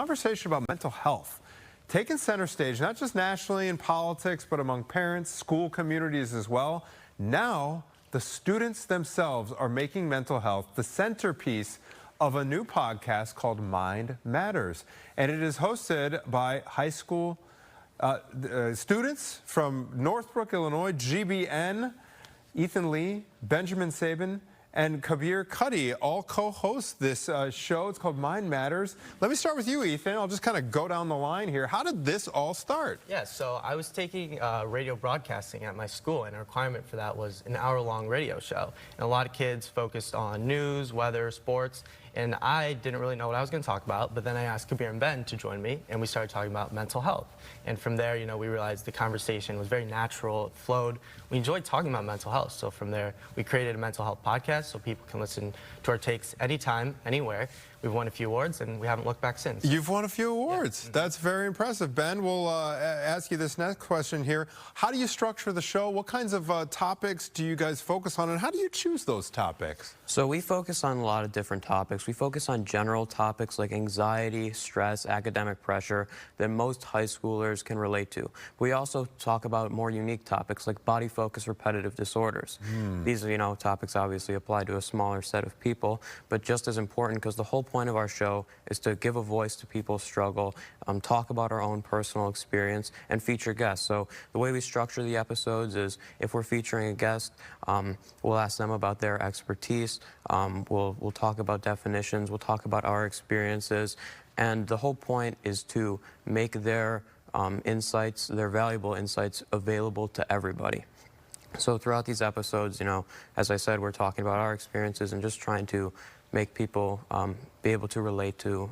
Conversation about mental health taking center stage, not just nationally in politics, but among parents, school communities as well. Now, the students themselves are making mental health the centerpiece of a new podcast called Mind Matters. And it is hosted by high school students from Northbrook, Illinois, GBN, Ethan Lee, Benjamin Sabin, and Kabir Cuddy all co-host this show. It's called Mind Matters. Let me start with you, Ethan. I'll just kind of go down the line here. How did this all start? Yeah, so I was taking radio broadcasting at my school, and a requirement for that was an hour-long radio show. And a lot of kids focused on news, weather, sports, and I didn't really know what I was going to talk about, but then I asked Kabir and Ben to join me, and we started talking about mental health. And from there, you know, we realized the conversation was very natural, it flowed. We enjoyed talking about mental health, so from there, we created a mental health podcast so people can listen to our takes anytime, anywhere. We've won a few awards, and we haven't looked back since. You've won a few awards. Yeah. That's very impressive. Ben, we'll ask you this next question here. How do you structure the show? What kinds of topics do you guys focus on, and how do you choose those topics? So we focus on a lot of different topics. We focus on general topics like anxiety, stress, academic pressure that most high schoolers can relate to. We also talk about more unique topics like body-focused repetitive disorders. These, you know, topics obviously apply to a smaller set of people, but just as important, because the whole point of our show is to give a voice to people's struggle, talk about our own personal experience, and feature guests. So the way we structure the episodes is if we're featuring a guest, we'll ask them about their expertise, we'll talk about definitions, we'll talk about our experiences, and the whole point is to make their insights, their valuable insights, available to everybody. So throughout these episodes, you know, as I said, we're talking about our experiences and just trying to make people be able to relate to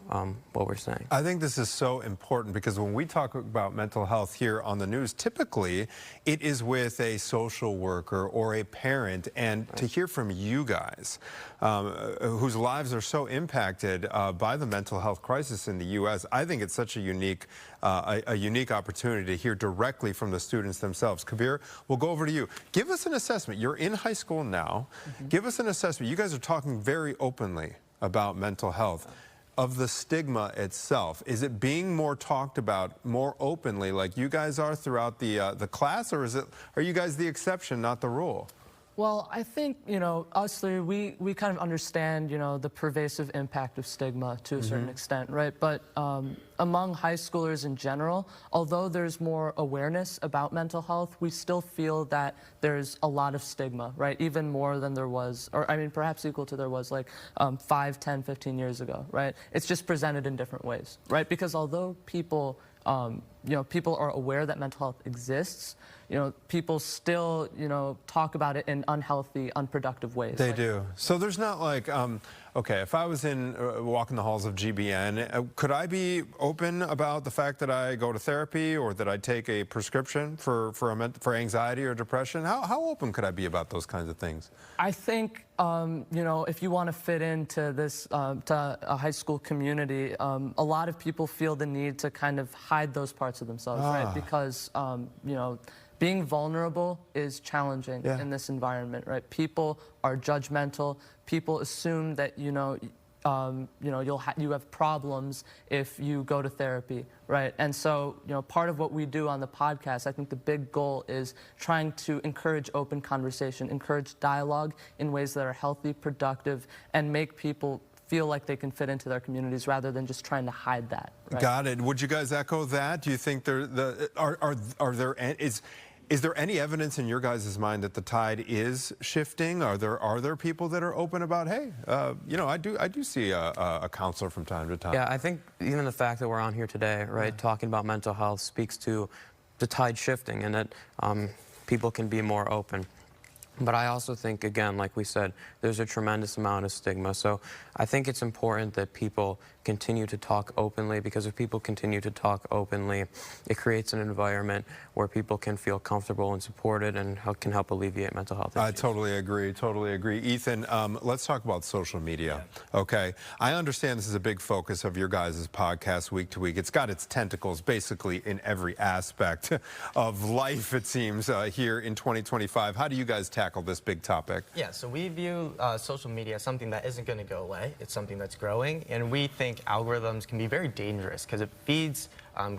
what we're saying. I think this is so important because when we talk about mental health here on the news, typically it is with a social worker or a parent, and to hear from you guys whose lives are so impacted by the mental health crisis in the U.S., I think it's such a unique opportunity to hear directly from the students themselves. Kabir, we'll go over to you. Give us an assessment. You're in high school now. Give us an assessment. You guys are talking very openly about mental health, of the stigma itself. Is it being more talked about more openly like you guys are throughout the class, or are you guys the exception, not the rule? Well, I think, you know, us three, we kind of understand, you know, the pervasive impact of stigma to a certain extent, right? But among high schoolers in general, although there's more awareness about mental health, we still feel that there's a lot of stigma, right? Even more than there was, or I mean, perhaps equal to there was like 5, 10, 15 years ago, right? It's just presented in different ways, right? Because although people, you know, people are aware that mental health exists, you know, people still, you know, talk about it in unhealthy, unproductive ways. They do. So there's not like, okay, if I was in walking the halls of GBN, could I be open about the fact that I go to therapy or that I take a prescription for anxiety or depression? How open could I be about those kinds of things? I think, you know, if you want to fit into this, to a high school community, a lot of people feel the need to kind of hide those parts of themselves, right? Because, you know, being vulnerable is challenging in this environment, right? People are judgmental. People assume that, you know, you have problems if you go to therapy, right? And so, you know, part of what we do on the podcast, I think the big goal is trying to encourage open conversation, encourage dialogue in ways that are healthy, productive, and make people feel like they can fit into their communities rather than just trying to hide that. Right? Got it. Would you guys echo that? Do you think is there any evidence in your guys' mind that the tide is shifting? Are there people that are open about, hey, you know, I do see a counselor from time to time? Yeah, I think even the fact that we're on here today, right, talking about mental health speaks to the tide shifting and that people can be more open. But I also think, again, like we said, there's a tremendous amount of stigma. So I think it's important that people continue to talk openly, because if people continue to talk openly, it creates an environment where people can feel comfortable and supported and can help alleviate mental health issues. I totally agree, totally agree. Ethan, let's talk about social media, okay? I understand this is a big focus of your guys' podcast week to week. It's got its tentacles basically in every aspect of life, it seems, here in 2025. How do you guys tackle this big topic? Yeah, so we view social media as something that isn't going to go away. It's something that's growing, and we think think algorithms can be very dangerous because it feeds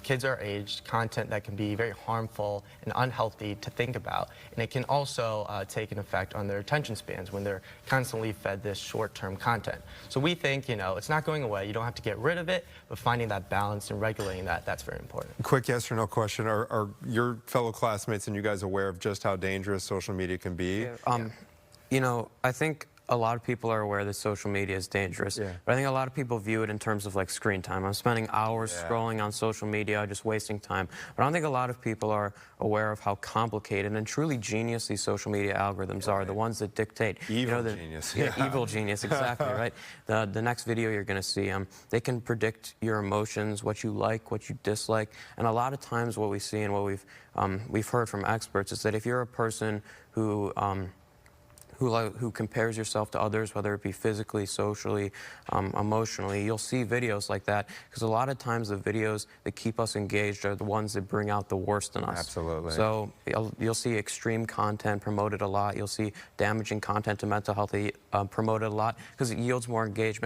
kids our age content that can be very harmful and unhealthy to think about. And it can also take an effect on their attention spans when they're constantly fed this short-term content. So we think, it's not going away. You don't have to get rid of it, but finding that balance and regulating that, that's very important. Quick yes or no question. Are your fellow classmates and you guys aware of just how dangerous social media can be? I think a lot of people are aware that social media is dangerous, but I think a lot of people view it in terms of like screen time. I'm spending hours scrolling on social media, just wasting time. But I don't think a lot of people are aware of how complicated and truly genius these social media algorithms are, the ones that dictate. Evil genius. Yeah, evil genius, exactly, right? The next video you're going to see, they can predict your emotions, what you like, what you dislike, and a lot of times what we see and what we've heard from experts is that if you're a person who compares yourself to others, whether it be physically, socially, emotionally, you'll see videos like that because a lot of times the videos that keep us engaged are the ones that bring out the worst in us. Absolutely. So you'll see extreme content promoted a lot. You'll see damaging content to mental health promoted a lot because it yields more engagement.